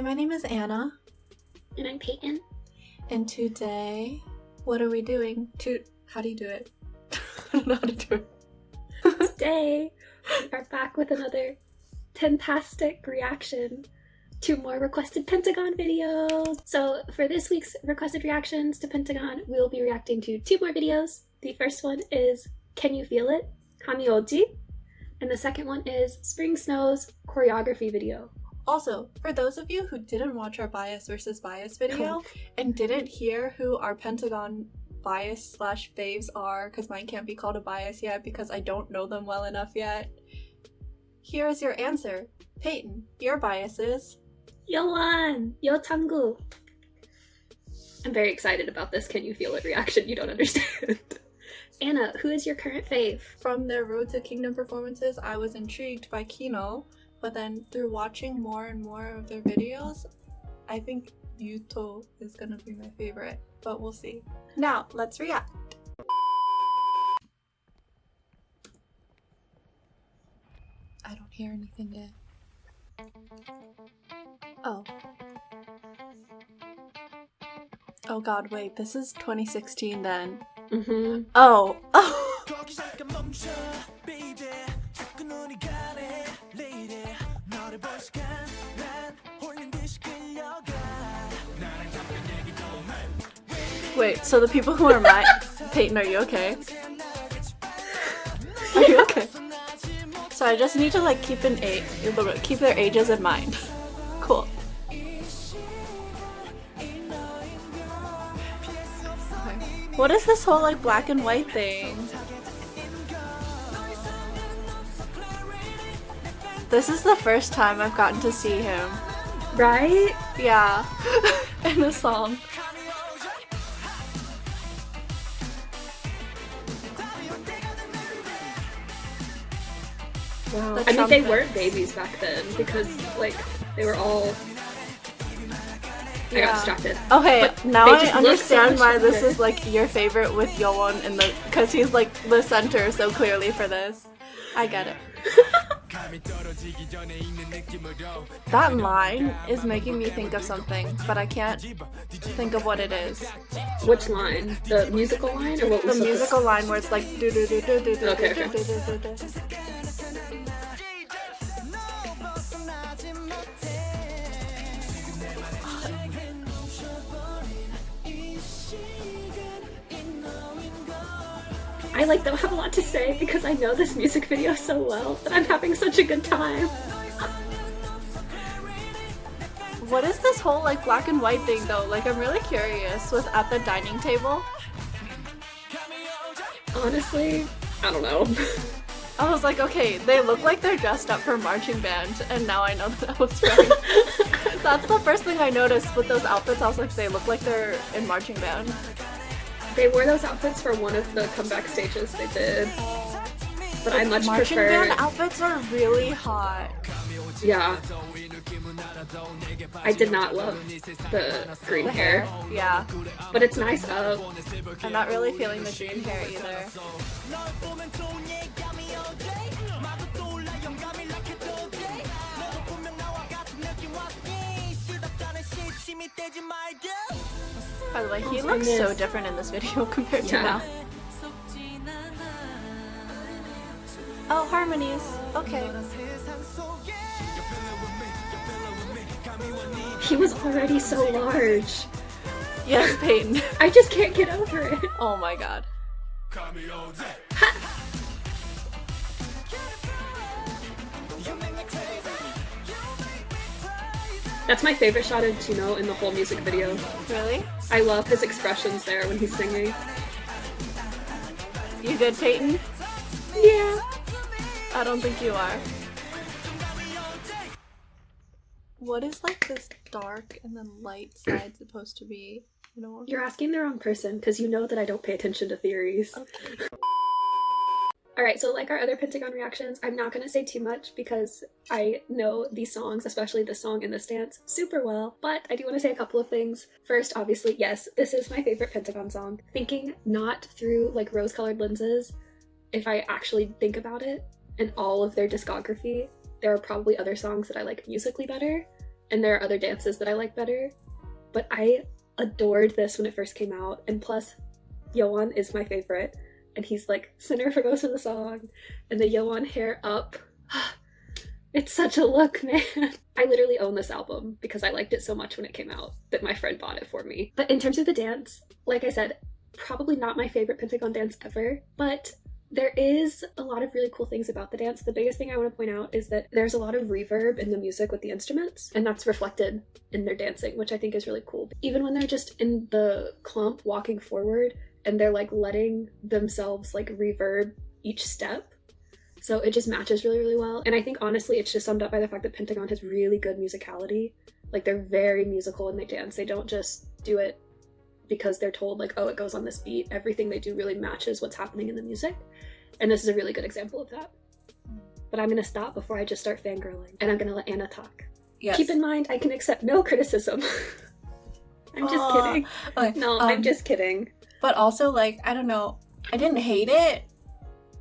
Hi, my name is Anna. And I'm Peyton. And today, what are we doing? How do you do it? I don't know how to do it. Today, we are back with another TEN-tastic reaction to more requested Pentagon videos. So for this week's requested reactions to Pentagon, we'll be reacting to 2 more videos. The first one is Can You Feel It? Kamioji. And the second one is Spring Snow's choreography video. Also, for those of you who didn't watch our bias versus bias video and didn't hear who our Pentagon bias / faves are, because mine can't be called a bias yet because I don't know them well enough yet, here is your answer. Peyton, your bias is? Yoan! Yo Tangu! I'm very excited about this Can You Feel It reaction you don't understand. Anna, who is your current fave? From their Road to Kingdom performances, I was intrigued by Kino, but then through watching more and more of their videos, I think Yuto is gonna be my favorite, but we'll see. Now, let's react. I don't hear anything yet. Oh. Oh god, wait, this is 2016 then. Mm-hmm. Oh. Oh. Wait, so the people who are mine... Peyton, are you okay? Are you okay? So I just need to like keep their ages in mind. Cool. Okay. What is this whole like black and white thing? This is the first time I've gotten to see him. Right? Yeah. In a song. Wow. I mean, they weren't babies back then because, like, they were all... I got distracted. Okay, but now I understand so why this is, like, your favorite with Yowon in the... Because he's, like, the center so clearly for this. I get it. That line is making me think of something, but I can't think of what it is. Which line? The musical line or what was the musical line where it's like do do do do do do okay. do do do do. I like don't have a lot to say because I know this music video so well and I'm having such a good time. What is this whole like black and white thing though? Like I'm really curious with at the dining table. Honestly, I don't know. I was like, okay, they look like they're dressed up for marching band, and now I know that I was right. That's the first thing I noticed with those outfits. I was like, they look like they're in marching band. They wore those outfits for one of the comeback stages they did. But I much marching prefer... band outfits are really hot. Yeah. I did not love the green hair. Yeah. But it's nice up. I'm not really feeling the green hair either. By the way, he looks so different in this video compared to now. Oh, harmonies. Okay. He was already so large. Yes, Peyton. I just can't get over it. Oh my god. That's my favorite shot of Chino in the whole music video. Really? I love his expressions there when he's singing. You good, Peyton? Yeah. I don't think you are. What is like this dark and then light side supposed to be? You know? You're asking the wrong person because you know that I don't pay attention to theories. Okay. Alright, so like our other Pentagon reactions, I'm not going to say too much because I know these songs, especially this song and this dance, super well, but I do want to say a couple of things. First, obviously, yes, this is my favorite Pentagon song. Thinking not through like rose-colored lenses, if I actually think about it, and all of their discography, there are probably other songs that I like musically better, and there are other dances that I like better, but I adored this when it first came out, and plus Yoan is my favorite, and he's like center for most of the song, and the Yoan hair up. It's such a look, man. I literally own this album because I liked it so much when it came out that my friend bought it for me. But in terms of the dance, like I said, probably not my favorite Pentagon dance ever, but there is a lot of really cool things about the dance. The biggest thing I want to point out is that there's a lot of reverb in the music with the instruments, and that's reflected in their dancing, which I think is really cool. Even when they're just in the clump walking forward and they're like letting themselves like reverb each step, so it just matches really, really well. And I think honestly it's just summed up by the fact that Pentagon has really good musicality. Like, they're very musical when they dance. They don't just do it because they're told like, oh, it goes on this beat. Everything they do really matches what's happening in the music. And this is a really good example of that. But I'm gonna stop before I just start fangirling, and I'm gonna let Anna talk. Yes. Keep in mind, I can accept no criticism. I'm just kidding. Okay. No, I'm just kidding. But also, like, I don't know, I didn't hate it,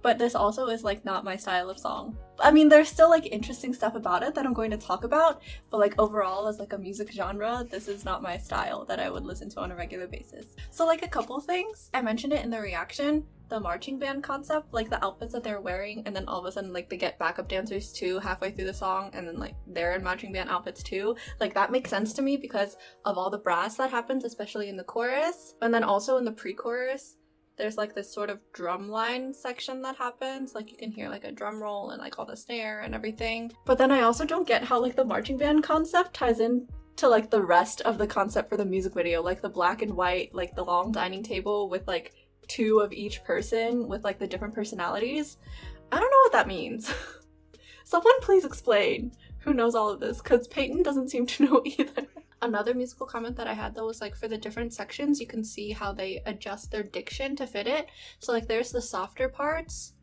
but this also is like not my style of song. I mean, there's still like interesting stuff about it that I'm going to talk about, but like overall as like a music genre, this is not my style that I would listen to on a regular basis. So like a couple things, I mentioned it in the reaction, the marching band concept, like the outfits that they're wearing, and then all of a sudden like they get backup dancers too halfway through the song, and then like they're in marching band outfits too. Like, that makes sense to me because of all the brass that happens, especially in the chorus. And then also in the pre-chorus, there's like this sort of drum line section that happens. Like, you can hear like a drum roll and like all the snare and everything. But then I also don't get how like the marching band concept ties in to like the rest of the concept for the music video. Like the black and white, like the long dining table with like two of each person with like the different personalities. I don't know what that means. Someone please explain who knows all of this, because Peyton doesn't seem to know either. Another musical comment that I had though was like, for the different sections you can see how they adjust their diction to fit it. So like there's the softer parts,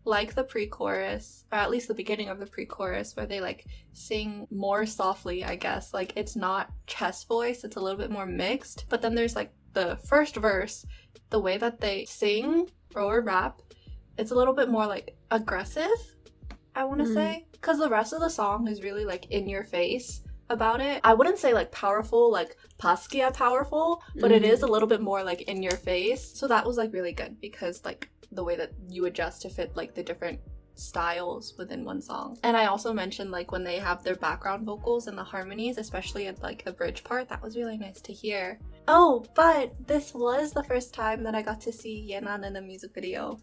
like the pre-chorus, or at least the beginning of the pre-chorus, where they like sing more softly, I guess. Like, it's not chest voice, it's a little bit more mixed. But then there's like the first verse, the way that they sing or rap, it's a little bit more like aggressive, I want to say, because the rest of the song is really like in your face about it. I wouldn't say like powerful, like Paskia powerful, but it is a little bit more like in your face. So that was like really good, because like the way that you adjust to fit like the different styles within one song. And I also mentioned like when they have their background vocals and the harmonies, especially at like the bridge part, that was really nice to hear. Oh, but this was the first time that I got to see Yenan in a music video,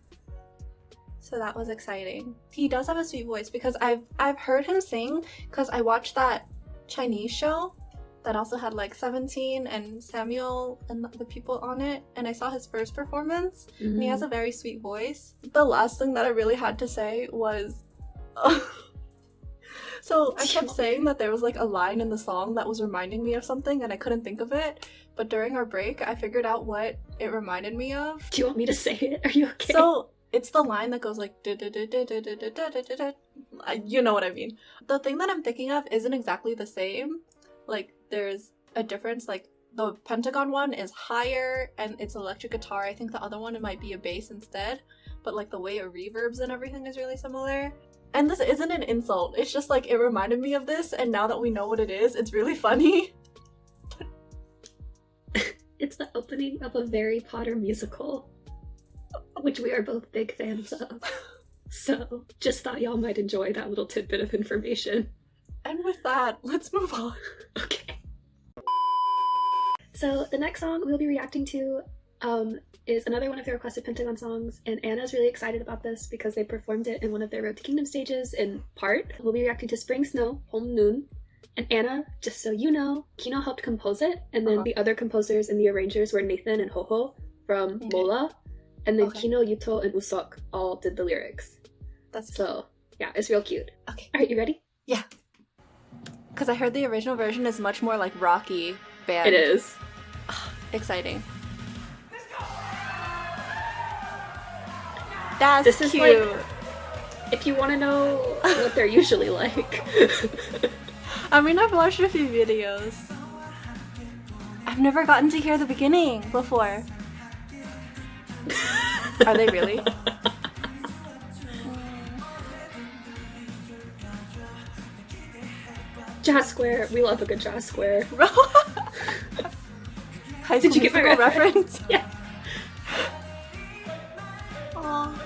so that was exciting. He does have a sweet voice, because I've heard him sing because I watched that Chinese show that also had like 17 and Samuel and the people on it, and I saw his first performance, and he has a very sweet voice. The last thing that I really had to say was so I kept saying that there was like a line in the song that was reminding me of something and I couldn't think of it, but during our break I figured out what it reminded me of. Do you want me to say it? Are you okay? So it's the line that goes like, you know what I mean. The thing that I'm thinking of isn't exactly the same. Like, there's a difference. Like, the Pentagon one is higher and it's electric guitar. I think the other one, it might be a bass instead. But like the way it reverbs and everything is really similar. And this isn't an insult. It's just like, it reminded me of this, and now that we know what it is, it's really funny. It's the opening of a Harry Potter musical, which we are both big fans of. So just thought y'all might enjoy that little tidbit of information. And with that, let's move on. Okay. So the next song we'll be reacting to is another one of the requested Pentagon songs, and Anna's really excited about this because they performed it in one of their Road to Kingdom stages in part. We'll be reacting to Spring Snow, Home Noon, and Anna, just so you know, Kino helped compose it, and then the other composers and the arrangers were Nathan and Hoho from Mola, and then Kino, Yuto, and Usok all did the lyrics. That's so, yeah, it's real cute. Okay. Alright, you ready? Yeah. Because I heard the original version is much more like rocky band. It is. Exciting. That's this is cute. Like, if you want to know what they're usually like. I mean, I've watched a few videos. I've never gotten to hear the beginning before. Are they really? Jazz square. We love a good jazz square. High Did School you get my Musical reference? Yeah. Aww.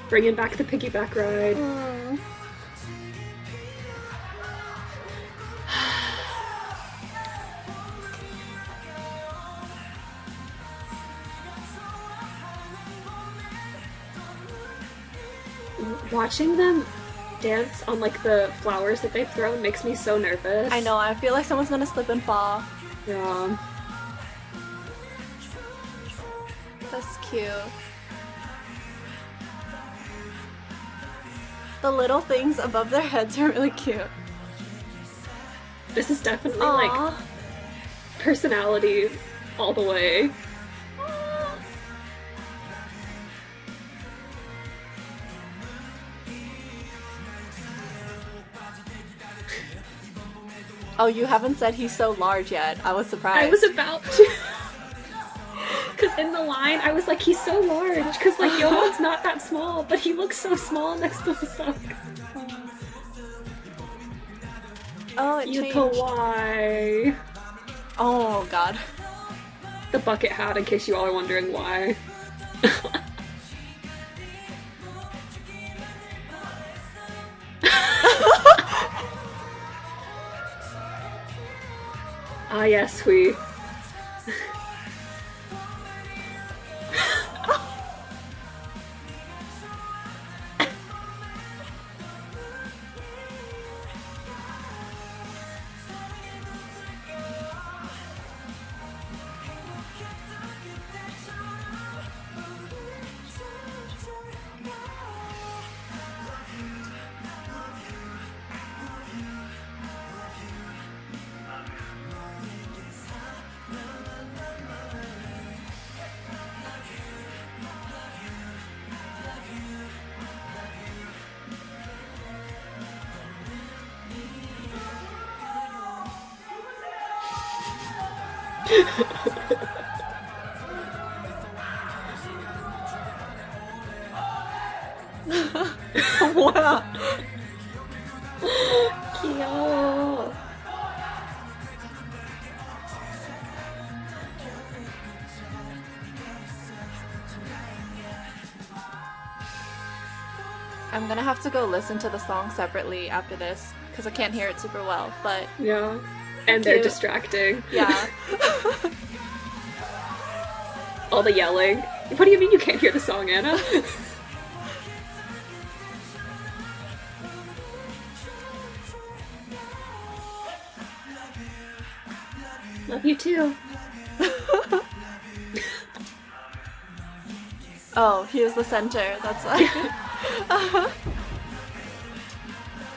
Bringing back the piggyback ride. Watching them dance on like the flowers that they've thrown makes me so nervous. I know, I feel like someone's gonna slip and fall. Yeah. That's cute. The little things above their heads are really cute. This is definitely like personality all the way. Oh, you haven't said he's so large yet. I was surprised. I was about to. Because in the line, I was like, he's so large. Because, like, Yomon's not that small, but he looks so small next to the sock. Oh, it changed. Why? Oh, God. The bucket hat, in case you all are wondering why. Ah, yes, we. Wow. Cute. I'm gonna have to go listen to the song separately after this because I can't hear it super well, but Yeah. And they're distracting. yeah. All the yelling. What do you mean you can't hear the song, Anna? Love you too. Oh, he was the center, that's why.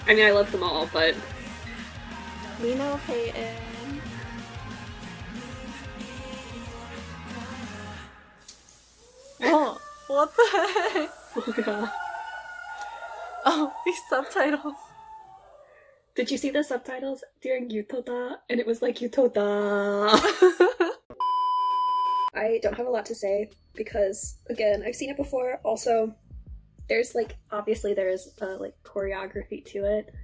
I mean, I love them all, but... We know Peyton. Oh, what the heck? Oh my god. Oh, these subtitles. Did you see the subtitles during Yutoda? And it was like Yutoda. I don't have a lot to say because, again, I've seen it before. Also, there's like, obviously there is like choreography to it,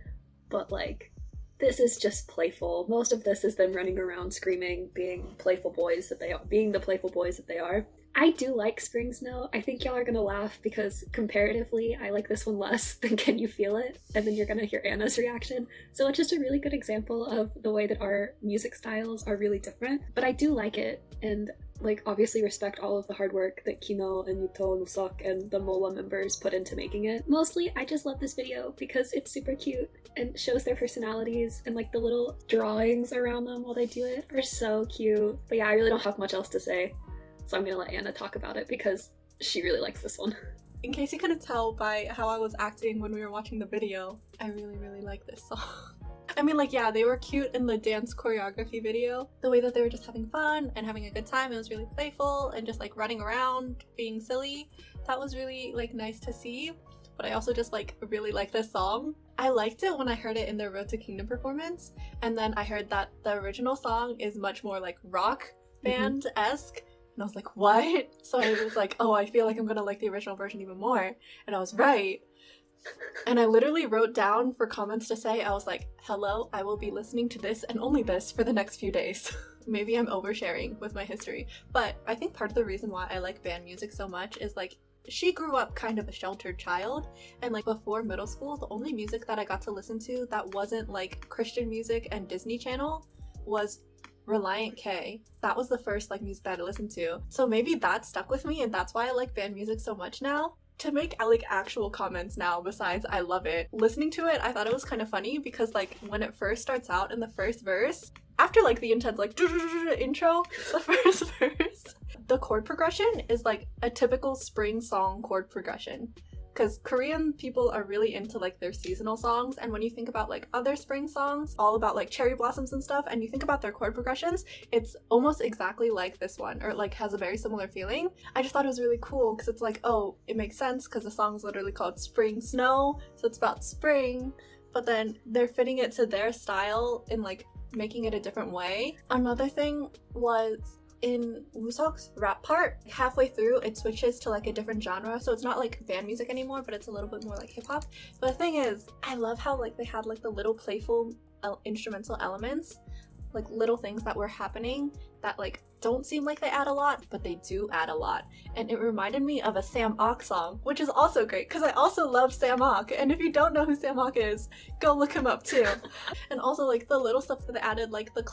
but like, this is just playful. Most of this is them running around screaming, being playful boys that they are, being the playful boys that they are. I do like Spring Snow. I think y'all are gonna laugh because comparatively, I like this one less than Can You Feel It? And then you're gonna hear Anna's reaction. So it's just a really good example of the way that our music styles are really different. But I do like it, and like obviously respect all of the hard work that Kino and Yuto and Usok and the MOA members put into making it. Mostly, I just love this video because it's super cute and shows their personalities, and like the little drawings around them while they do it are so cute. But yeah, I really don't have much else to say. So I'm gonna let Anna talk about it because she really likes this one. In case you couldn't tell by how I was acting when we were watching the video, I really like this song. I mean, like, yeah, they were cute in the dance choreography video. The way that they were just having fun and having a good time, it was really playful and just like running around, being silly. That was really like nice to see. But I also just like really like this song. I liked it when I heard it in their Road to Kingdom performance, and then I heard that the original song is much more like rock band-esque. And I was like, what? So I was like, oh, I feel like I'm gonna like the original version even more. And I was right. And I literally wrote down for comments to say, I was like, hello, I will be listening to this and only this for the next few days. Maybe I'm oversharing with my history. But I think part of the reason why I like band music so much is like, she grew up kind of a sheltered child, and like before middle school, the only music that I got to listen to that wasn't like Christian music and Disney Channel was Reliant K. That was the first like music that I listened to. So maybe that stuck with me, and that's why I like band music so much now. To make like actual comments now besides I love it, listening to it, I thought it was kind of funny because like when it first starts out in the first verse, after like the intense like intro, the first verse, the chord progression is like a typical spring song chord progression. Because Korean people are really into like their seasonal songs, and when you think about like other spring songs all about like cherry blossoms and stuff, and you think about their chord progressions, it's almost exactly like this one, or like has a very similar feeling. I just thought it was really cool because it's like, oh, it makes sense because the song's literally called Spring Snow, so it's about spring, but then they're fitting it to their style in like making it a different way. Another thing was in Woosok's rap part, halfway through it switches to like a different genre, so it's not like band music anymore, but it's a little bit more like hip-hop. But the thing is, I love how like they had like the little playful instrumental elements, like little things that were happening that like don't seem like they add a lot, but they do add a lot. And it reminded me of a Sam Ok song, which is also great because I also love Sam Ok, and if you don't know who Sam Ok is, go look him up too. And also like the little stuff that they added, like the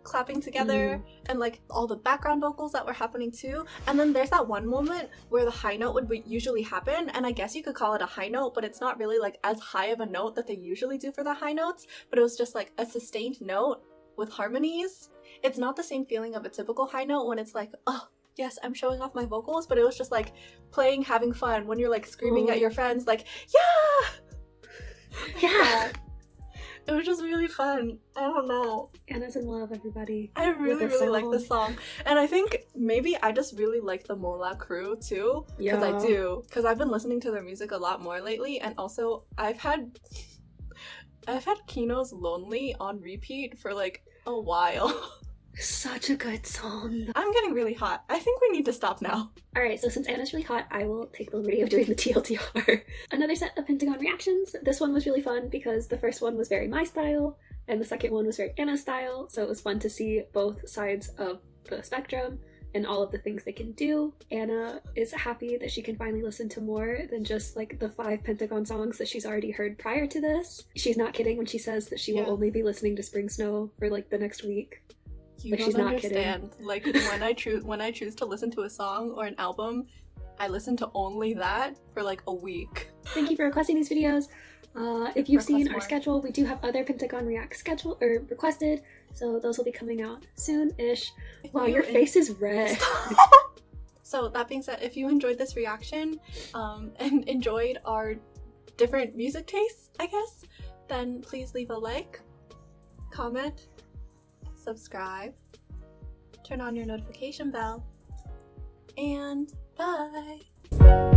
clapping together, and like all the background vocals that were happening too. And then there's that one moment where the high note would usually happen, and I guess you could call it a high note, but it's not really like as high of a note that they usually do for the high notes, but it was just like a sustained note with harmonies. It's not the same feeling of a typical high note when it's like, oh yes, I'm showing off my vocals, but it was just like playing, having fun when you're like screaming at your friends like, yeah. It was just really fun. I don't know. Anna's in love, everybody. I really like this song. And I think maybe I just really like the Mola crew too. Because I do. Because I've been listening to their music a lot more lately. And also, I've had Kino's Lonely on repeat for like a while. Such a good song. I'm getting really hot. I think we need to stop now. Alright, so since Anna's really hot, I will take the liberty of doing the TLDR. Another set of Pentagon reactions. This one was really fun because the first one was very my style, and the second one was very Anna's style, so it was fun to see both sides of the spectrum and all of the things they can do. Anna is happy that she can finally listen to more than just like the 5 Pentagon songs that she's already heard prior to this. She's not kidding when she says that she will only be listening to Spring Snow for like the next week. You don't understand. Like when I choose to listen to a song or an album, I listen to only that for like a week. Thank you for requesting these videos. If you've seen our schedule, we do have other Pentagon React scheduled or requested, so those will be coming out soon-ish. Wow, your face is red. So that being said, if you enjoyed this reaction and enjoyed our different music tastes, I guess, then please leave a like, comment, subscribe, turn on your notification bell, and bye!